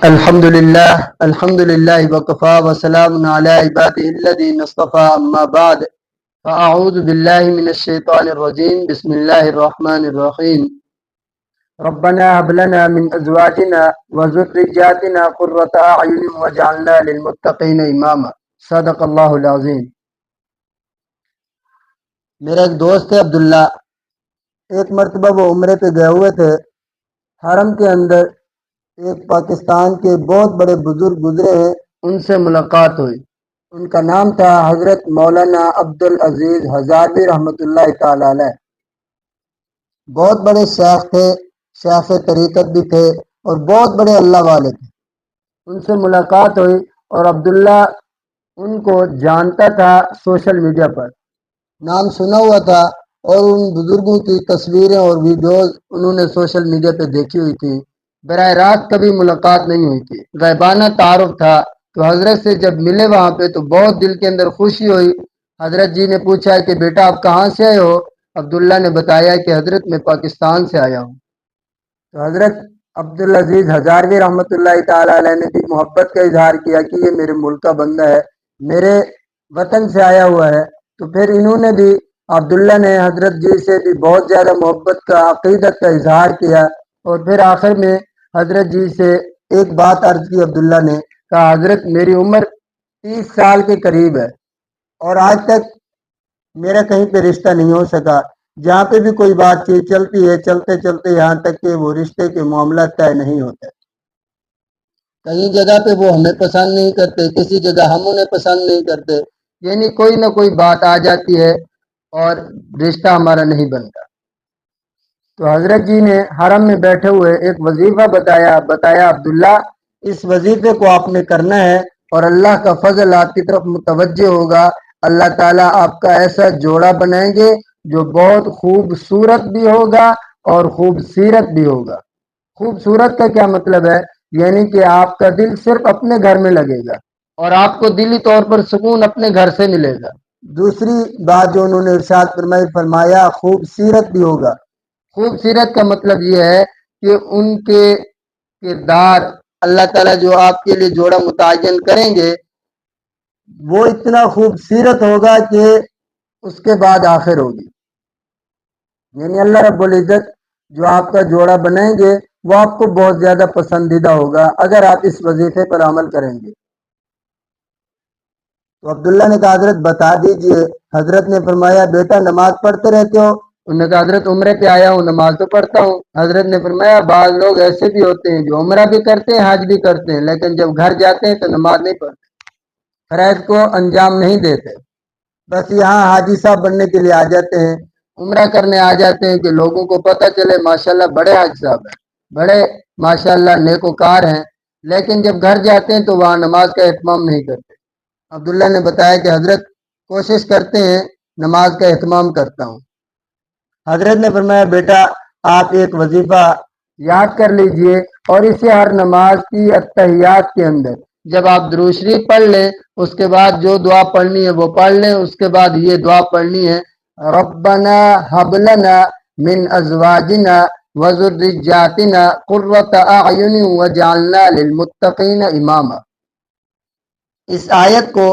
الحمد للہ وکفا وسلام علی عباده الذین اصطفى اما بعد فاعوذ باللہ من الشیطان الرجیم بسم اللہ الرحمن الرحیم ربنا هب لنا من ازواجنا وذرياتنا قرة اعین واجعلنا للمتقین اماما صدق اللہ العظیم۔ میرا ایک دوست ہے عبداللہ، ایک مرتبہ وہ عمرے پہ گئے ہوئے تھے۔ حرم کے اندر ایک پاکستان کے بہت بڑے بزرگ گزرے ہیں، ان سے ملاقات ہوئی۔ ان کا نام تھا حضرت مولانا عبدالعزیز ہزاروی رحمۃ اللہ تعالی علیہ۔ بہت بڑے شیخ تھے، شیخ طریقت بھی تھے اور بہت بڑے اللہ والے تھے۔ ان سے ملاقات ہوئی اور عبداللہ ان کو جانتا تھا، سوشل میڈیا پر نام سنا ہوا تھا اور ان بزرگوں کی تصویریں اور ویڈیوز انہوں نے سوشل میڈیا پہ دیکھی ہوئی تھی۔ براہ راست کبھی ملاقات نہیں ہوئی تھی، غیبانہ تعارف تھا۔ تو حضرت سے جب ملے وہاں پہ تو بہت دل کے اندر خوشی ہوئی۔ حضرت جی نے پوچھا کہ بیٹا آپ کہاں سے آئے ہو؟ عبداللہ نے بتایا کہ حضرت میں پاکستان سے آیا ہوں۔ تو حضرت عبدالعزیز ہزاروی رحمۃ اللہ تعالی علیہ نے بھی محبت کا اظہار کیا کہ یہ میرے ملک کا بندہ ہے، میرے وطن سے آیا ہوا ہے۔ تو پھر انہوں نے بھی، عبداللہ نے حضرت جی سے بھی بہت زیادہ محبت کا، عقیدت کا اظہار کیا۔ اور پھر آخر میں حضرت جی سے ایک بات عرض کی عبداللہ نے، کہا حضرت میری عمر 30 سال کے قریب ہے اور آج تک میرا کہیں پہ رشتہ نہیں ہو سکا۔ جہاں پہ بھی کوئی بات چیت چلتی ہے، چلتے چلتے یہاں تک کہ وہ رشتے کے معاملات طے نہیں ہوتے۔ کئی جگہ پہ وہ ہمیں پسند نہیں کرتے، کسی جگہ ہم انہیں پسند نہیں کرتے، یعنی کوئی نہ کوئی بات آ جاتی ہے اور رشتہ ہمارا نہیں بنتا۔ تو حضرت جی نے حرم میں بیٹھے ہوئے ایک وظیفہ بتایا عبداللہ اس وظیفے کو آپ نے کرنا ہے اور اللہ کا فضل آپ کی طرف متوجہ ہوگا، اللہ تعالیٰ آپ کا ایسا جوڑا بنائیں گے جو بہت خوبصورت بھی ہوگا اور خوبصیرت بھی ہوگا۔ خوبصورت کا کیا مطلب ہے؟ یعنی کہ آپ کا دل صرف اپنے گھر میں لگے گا اور آپ کو دلی طور پر سکون اپنے گھر سے ملے گا۔ دوسری بات جو انہوں نے ارشاد فرمایا خوبصیرت بھی ہوگا۔ خوبصورت کا مطلب یہ ہے کہ ان کے کردار، اللہ تعالیٰ جو آپ کے لیے جوڑا متعین کریں گے وہ اتنا خوبصورت ہوگا کہ اس کے بعد آخر ہوگی، یعنی اللہ رب العزت جو آپ کا جوڑا بنائیں گے وہ آپ کو بہت زیادہ پسندیدہ ہوگا اگر آپ اس وظیفے پر عمل کریں گے۔ تو عبداللہ نے کہا حضرت بتا دیجئے۔ حضرت نے فرمایا بیٹا نماز پڑھتے رہتے ہو؟ انہوں نے کہا حضرت عمرے پہ آیا ہوں، نماز تو پڑھتا ہوں۔ حضرت نے فرمایا بعض لوگ ایسے بھی ہوتے ہیں جو عمرہ بھی کرتے ہیں، حج بھی کرتے ہیں، لیکن جب گھر جاتے ہیں تو نماز نہیں پڑھتے، فرائض کو انجام نہیں دیتے، بس یہاں حاجی صاحب بننے کے لیے آ جاتے ہیں، عمرہ کرنے آ جاتے ہیں کہ لوگوں کو پتہ چلے ماشاءاللہ بڑے حاجی صاحب ہیں، بڑے ماشاءاللہ نیکوکار ہیں، لیکن جب گھر جاتے ہیں تو وہاں نماز کا اہتمام نہیں کرتے۔ عبداللہ نے بتایا کہ حضرت کوشش کرتے ہیں، نماز کا اہتمام کرتا ہوں۔ حضرت نے فرمایا بیٹا آپ ایک وظیفہ یاد کر لیجئے اور اسے ہر نماز کی اتحیات کے اندر جب آپ درود شریف پڑھ لیں اس کے بعد جو دعا پڑھنی ہے وہ پڑھ لیں، اس کے بعد یہ دعا پڑھنی ہے ربنا ہب لنا من ازواجنا وذرياتنا قرة اعین واجعلنا للمتقین اماما۔ اس آیت کو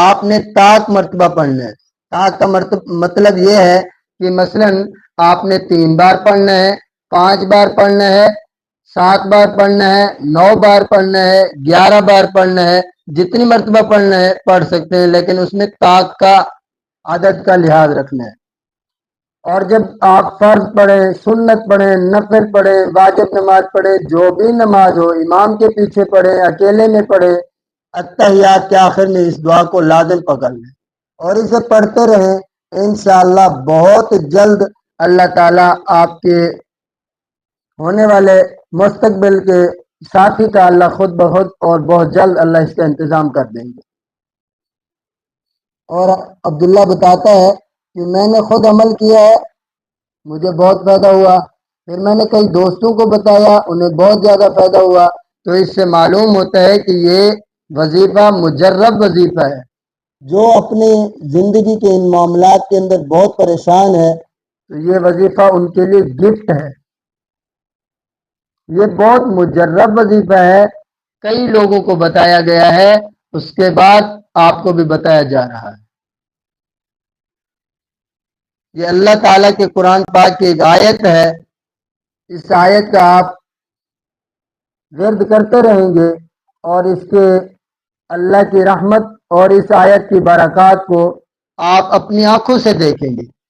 آپ نے طاق مرتبہ پڑھنا ہے۔ طاق کا مطلب یہ ہے کہ مثلا آپ نے 3 بار پڑھنا ہے، 5 بار پڑھنا ہے، 7 بار پڑھنا ہے، 9 بار پڑھنا ہے، 11 بار پڑھنا ہے، جتنی مرتبہ پڑھنا ہے پڑھ سکتے ہیں، لیکن اس میں طاق کا عدد کا لحاظ رکھنا ہے۔ اور جب آپ فرض پڑھیں، سنت پڑھیں، نفل پڑھیں، واجب نماز پڑھیں، جو بھی نماز ہو، امام کے پیچھے پڑھیں، اکیلے میں پڑھیں، اتحیات کے آخر میں اس دعا کو لازم پکڑ لیں اور اسے پڑھتے رہیں، انشاءاللہ بہت جلد اللہ تعالیٰ آپ کے ہونے والے مستقبل کے ساتھی کا اللہ خود بخود اور بہت جلد اللہ اس کا انتظام کر دیں گے۔ اور عبداللہ بتاتا ہے کہ میں نے خود عمل کیا ہے، مجھے بہت فائدہ ہوا، پھر میں نے کئی دوستوں کو بتایا، انہیں بہت زیادہ فائدہ ہوا۔ تو اس سے معلوم ہوتا ہے کہ یہ وظیفہ مجرب وظیفہ ہے۔ جو اپنی زندگی کے ان معاملات کے اندر بہت پریشان ہے تو یہ وظیفہ ان کے لیے گفٹ ہے، یہ بہت مجرب وظیفہ ہے کئی لوگوں کو بتایا گیا ہے، اس کے بعد آپ کو بھی بتایا جا رہا ہے۔ یہ اللہ تعالیٰ کے قرآن پاک کی ایک آیت ہے، اس آیت کا آپ ورد کرتے رہیں گے اور اس کے اللہ کی رحمت اور اس آیت کی برکات کو آپ اپنی آنکھوں سے دیکھیں گے۔